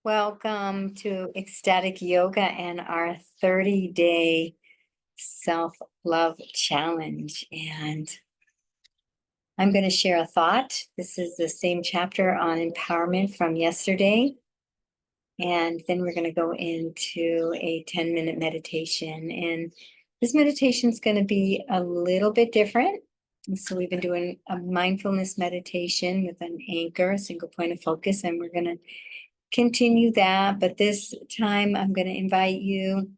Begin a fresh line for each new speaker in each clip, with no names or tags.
Welcome to Ecstatic Yoga and our 30-day self-love challenge. And I'm going to share a thought. This is the same chapter on empowerment from yesterday. And then we're going to go into a 10-minute meditation. And this meditation is going to be a little bit different. And so we've been doing a mindfulness meditation with an anchor, a single point of focus, and we're going to continue that. But this time I'm going to invite you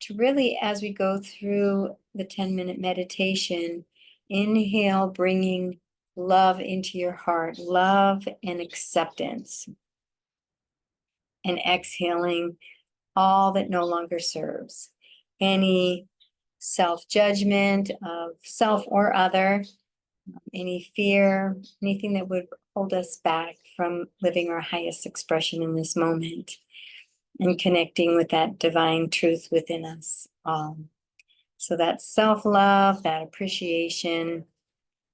to really, as we go through the 10-minute meditation, inhale, bringing love into your heart, love and acceptance, and exhaling all that no longer serves, any self-judgment of self or other, any fear, anything that would hold us back from living our highest expression in this moment and connecting with that divine truth within us all. So that self-love, that appreciation,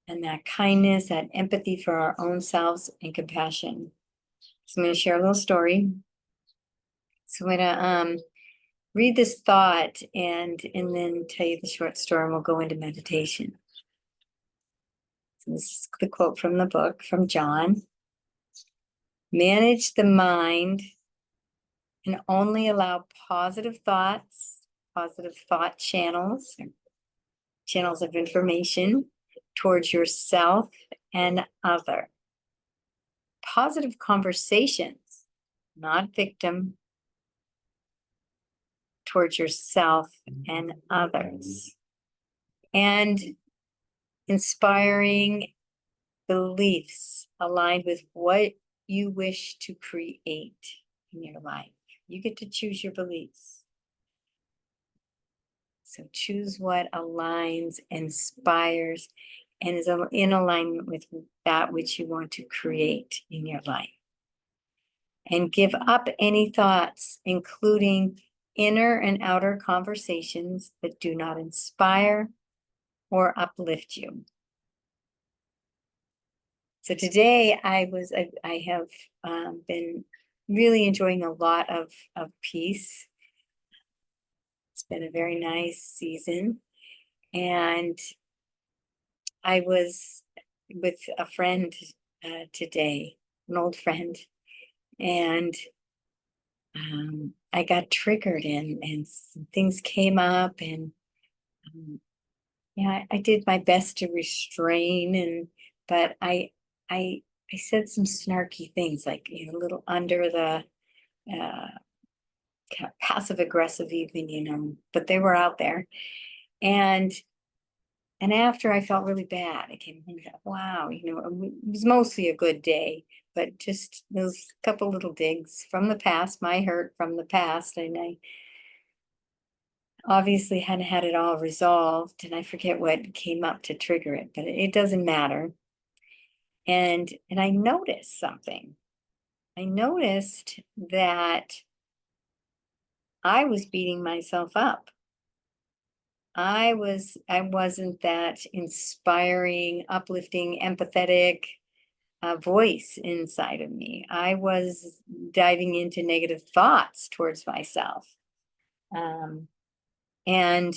and that kindness, that empathy for our own selves and compassion. So I'm going to share a little story. So I'm going to read this thought and then tell you the short story, and we'll go into meditation. So this is the quote from the book from John. Manage the mind and only allow positive thoughts, positive thought channels, channels of information towards yourself and other. Positive conversations, not victim, towards yourself and others. And inspiring beliefs aligned with what you wish to create in your life. You get to choose your beliefs. So choose what aligns, inspires, and is in alignment with that which you want to create in your life. And give up any thoughts, including inner and outer conversations that do not inspire or uplift you. So today I have been really enjoying a lot of peace. It's been a very nice season. And I was with a friend today, an old friend, and I got triggered and things came up, and yeah, I did my best to restrain, but I said some snarky things, like, a little under the kind of passive aggressive even, but they were out there. And after, I felt really bad. I came home and thought, wow, it was mostly a good day, but just those couple little digs from the past, my hurt from the past. And I obviously hadn't had it all resolved, and I forget what came up to trigger it, but it doesn't matter. And I noticed something. I noticed that I was beating myself up. I wasn't that inspiring, uplifting, empathetic voice inside of me. I was diving into negative thoughts towards myself. And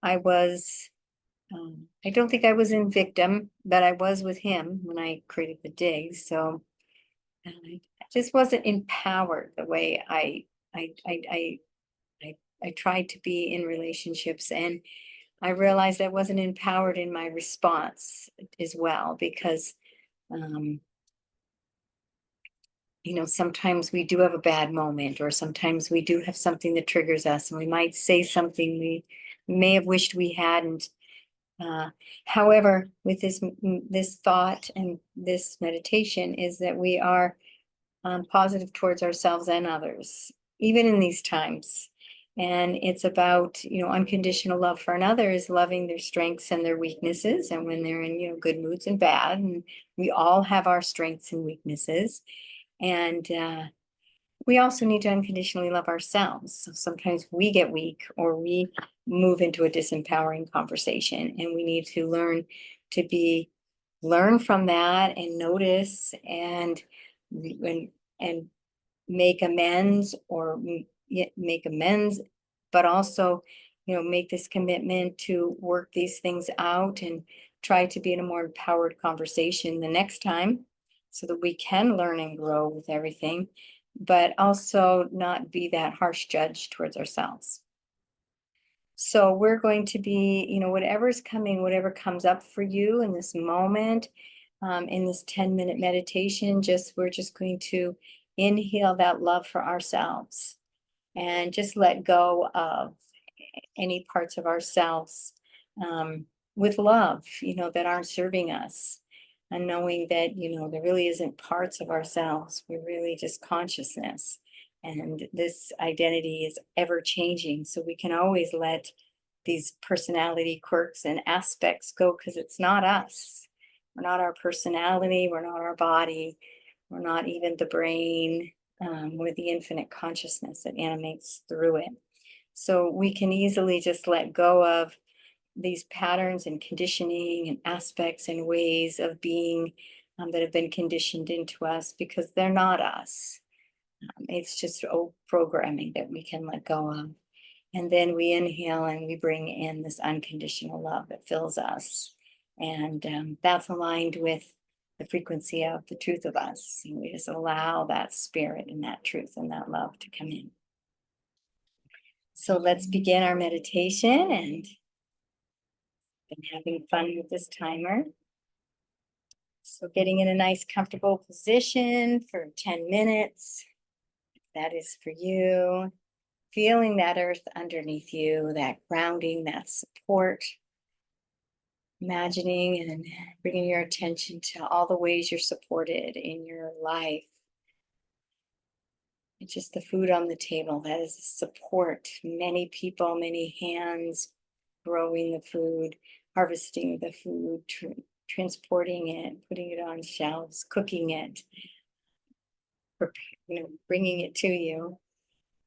I don't think I was in victim, but I was with him when I created the digs. So I just wasn't empowered the way I tried to be in relationships, and I realized I wasn't empowered in my response as well, because sometimes we do have a bad moment, or sometimes we do have something that triggers us, and we might say something we may have wished we hadn't. However, with this thought and this meditation is that we are positive towards ourselves and others, even in these times. And it's about, unconditional love for another is loving their strengths and their weaknesses, and when they're in, good moods and bad. And we all have our strengths and weaknesses. And we also need to unconditionally love ourselves. So sometimes we get weak, or we move into a disempowering conversation, and we need to learn from that and notice and make amends or make amends, but also, make this commitment to work these things out and try to be in a more empowered conversation the next time so that we can learn and grow with everything, but also not be that harsh judge towards ourselves. So we're going to be, whatever's coming, whatever comes up for you in this moment, in this 10-minute meditation, we're just going to inhale that love for ourselves and just let go of any parts of ourselves, with love, that aren't serving us. And knowing that, there really isn't parts of ourselves. We're really just consciousness. And this identity is ever changing. So we can always let these personality quirks and aspects go because it's not us. We're not our personality. We're not our body. We're not even the brain. We're the infinite consciousness that animates through it. So we can easily just let go of these patterns and conditioning and aspects and ways of being, that have been conditioned into us because they're not us. It's just old programming that we can let go of. And then we inhale and we bring in this unconditional love that fills us. And that's aligned with the frequency of the truth of us. And we just allow that spirit and that truth and that love to come in. So let's begin our meditation, and been having fun with this timer. So getting in a nice comfortable position for 10 minutes. If that is for you. Feeling that earth underneath you, that grounding, that support. Imagining and bringing your attention to all the ways you're supported in your life. It's just the food on the table, that is support. Many people, many hands growing the food, harvesting the food, transporting it, putting it on shelves, cooking it, bringing it to you.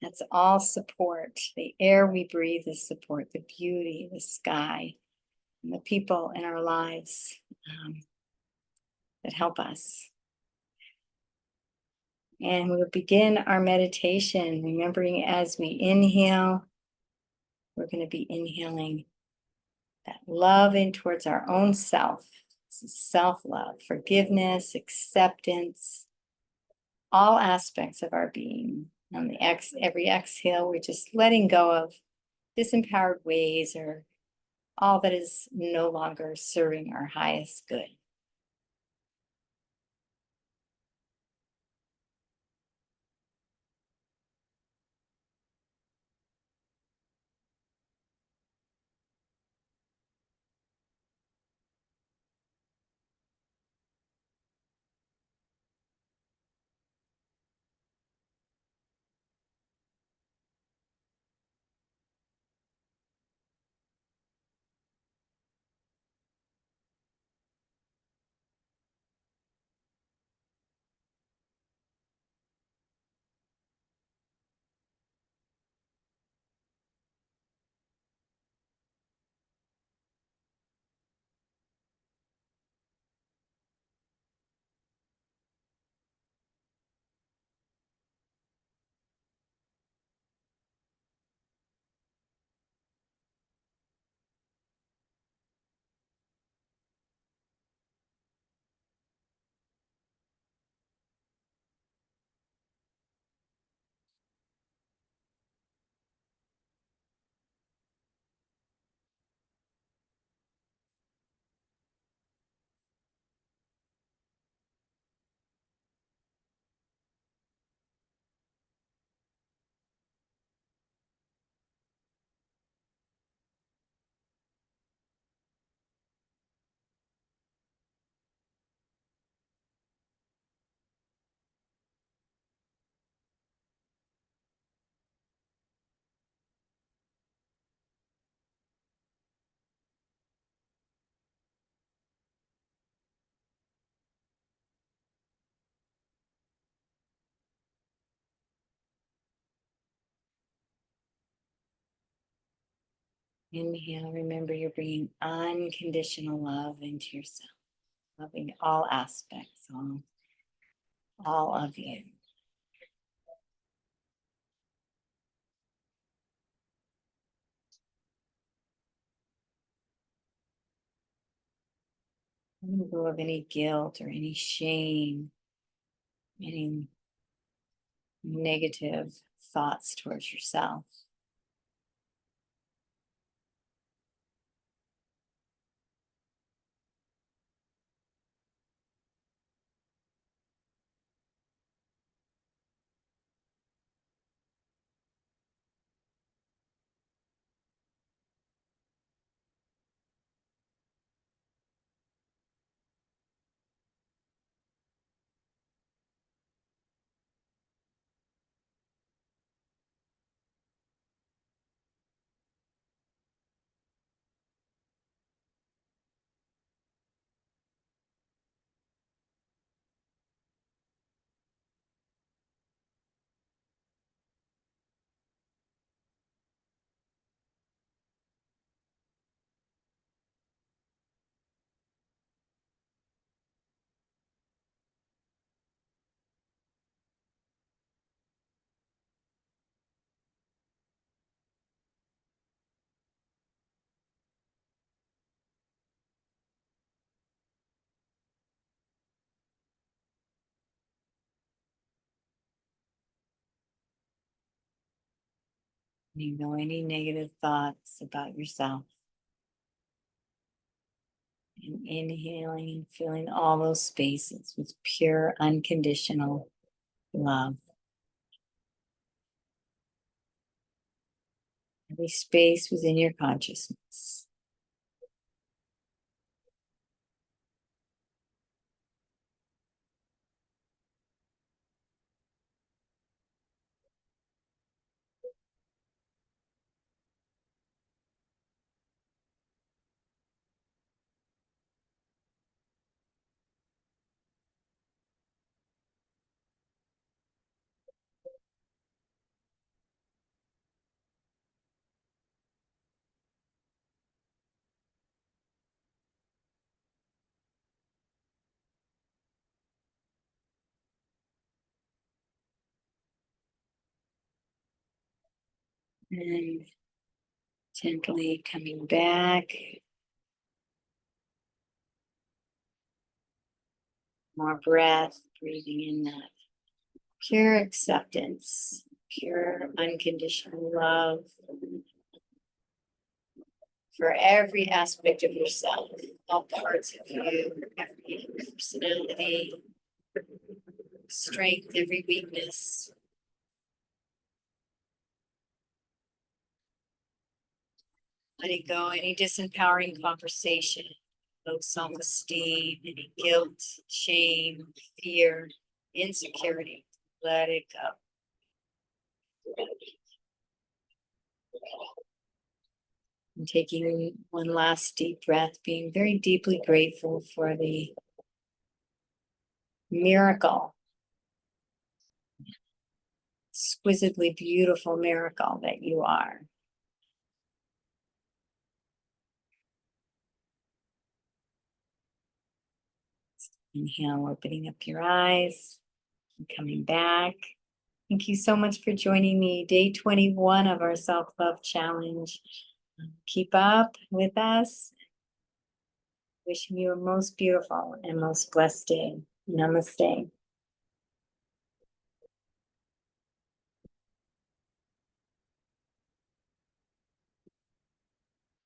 That's all support. The air we breathe is support, the beauty, the sky, and the people in our lives, that help us. And we'll begin our meditation, remembering as we inhale, we're going to be inhaling that love in towards our own self. This is self-love, forgiveness, acceptance, all aspects of our being. On every exhale, we're just letting go of disempowered ways or all that is no longer serving our highest good. Inhale, remember you're bringing unconditional love into yourself, loving all aspects, all of you. letting go of any guilt or any shame, any negative thoughts towards yourself. You know, any negative thoughts about yourself. And inhaling and filling all those spaces with pure, unconditional love. Every space within your consciousness. And gently coming back. More breath, breathing in that pure acceptance, pure unconditional love for every aspect of yourself, all parts of you, every personality, strength, every weakness. Letting go any disempowering conversation, low self-esteem, any guilt, shame, fear, insecurity. Let it go. And taking one last deep breath, being very deeply grateful for the miracle, exquisitely beautiful miracle that you are. Inhale, opening up your eyes and coming back. Thank you so much for joining me. Day 21 of our self-love challenge. Keep up with us. Wishing you a most beautiful and most blessed day. Namaste.